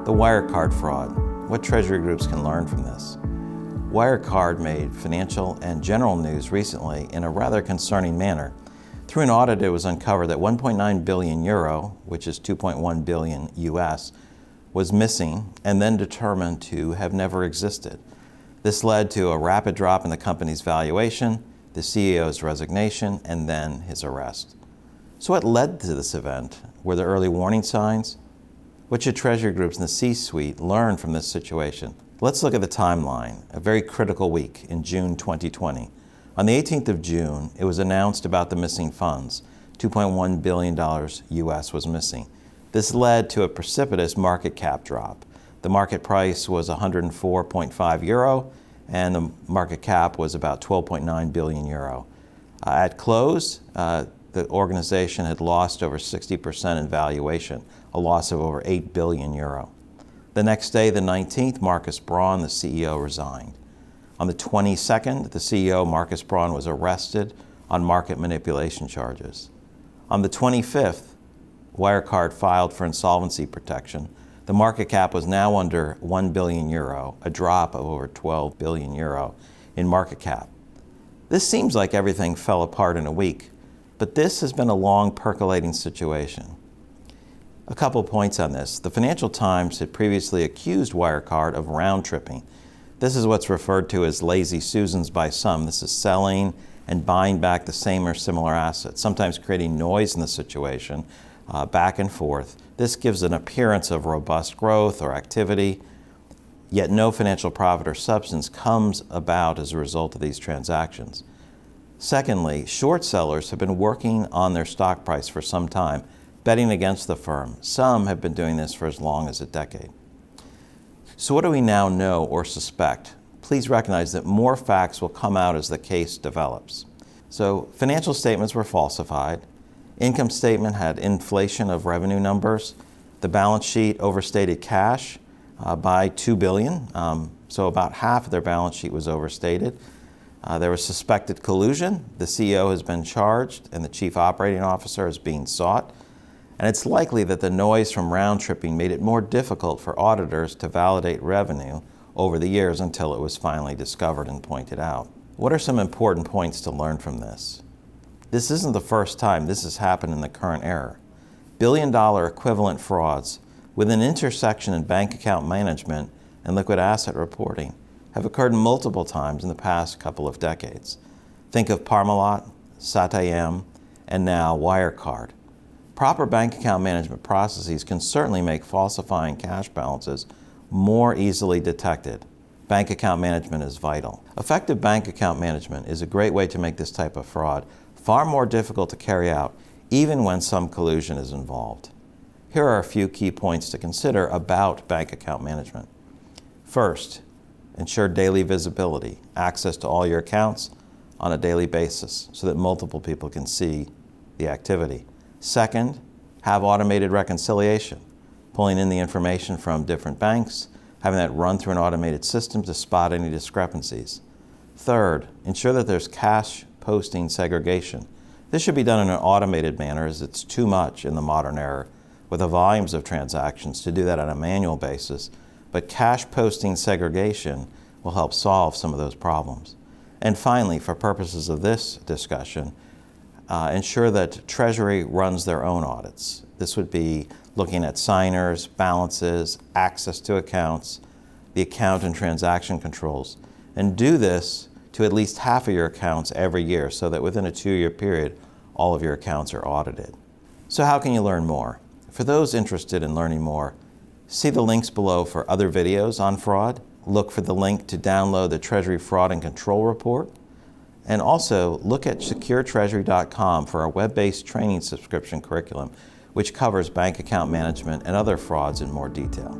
The Wirecard fraud. What Treasury groups can learn from this? Wirecard made financial and general news recently in a rather concerning manner. Through an audit, it was uncovered that 1.9 billion euro, which is 2.1 billion US, was missing and then determined to have never existed. This led to a rapid drop in the company's valuation, the CEO's resignation, and then his arrest. So what led to this event? Were there early warning signs? What should Treasury groups in the C-suite learn from this situation? Let's look at the timeline, a very critical week in June 2020. On the 18th of June, it was announced about the missing funds. $2.1 billion US was missing. This led to a precipitous market cap drop. The market price was 104.5 euro, and the market cap was about 12.9 billion euro. At close, the organization had lost over 60% in valuation, a loss of over 8 billion euro. The next day, the 19th, Markus Braun, the CEO, resigned. On the 22nd, the CEO, Markus Braun, was arrested on market manipulation charges. On the 25th, Wirecard filed for insolvency protection. The market cap was now under 1 billion euro, a drop of over 12 billion euro in market cap. This seems like everything fell apart in a week, but this has been a long percolating situation. A couple points on this. The Financial Times had previously accused Wirecard of round-tripping. This is what's referred to as lazy Susans by some. This is selling and buying back the same or similar assets, sometimes creating noise in the situation, back and forth. This gives an appearance of robust growth or activity, yet no financial profit or substance comes about as a result of these transactions. Secondly, short sellers have been working on their stock price for some time, betting against the firm. Some have been doing this for as long as a decade. So what do we now know or suspect? Please recognize that more facts will come out as the case develops. So financial statements were falsified. Income statement had inflation of revenue numbers. The balance sheet overstated cash by 2 billion. So about half of their balance sheet was overstated. There was suspected collusion. The CEO has been charged and the chief operating officer is being sought. And it's likely that the noise from round-tripping made it more difficult for auditors to validate revenue over the years until it was finally discovered and pointed out. What are some important points to learn from this? This isn't the first time this has happened in the current era. Billion-dollar equivalent frauds with an intersection in bank account management and liquid asset reporting have occurred multiple times in the past couple of decades. Think of Parmalat, Satayam, and now Wirecard. Proper bank account management processes can certainly make falsifying cash balances more easily detected. Bank account management is vital. Effective bank account management is a great way to make this type of fraud far more difficult to carry out, even when some collusion is involved. Here are a few key points to consider about bank account management. First, ensure daily visibility, access to all your accounts on a daily basis so that multiple people can see the activity. Second, have automated reconciliation, pulling in the information from different banks, having that run through an automated system to spot any discrepancies. Third, ensure that there's cash posting segregation. This should be done in an automated manner as it's too much in the modern era with the volumes of transactions to do that on a manual basis, but cash posting segregation will help solve some of those problems. And finally, for purposes of this discussion, ensure that Treasury runs their own audits. This would be looking at signers, balances, access to accounts, the account and transaction controls, and do this to at least half of your accounts every year so that within a 2-year period, all of your accounts are audited. So how can you learn more? For those interested in learning more, see the links below for other videos on fraud. Look for the link to download the Treasury Fraud and Control Report. And also look at securetreasury.com for our web-based training subscription curriculum, which covers bank account management and other frauds in more detail.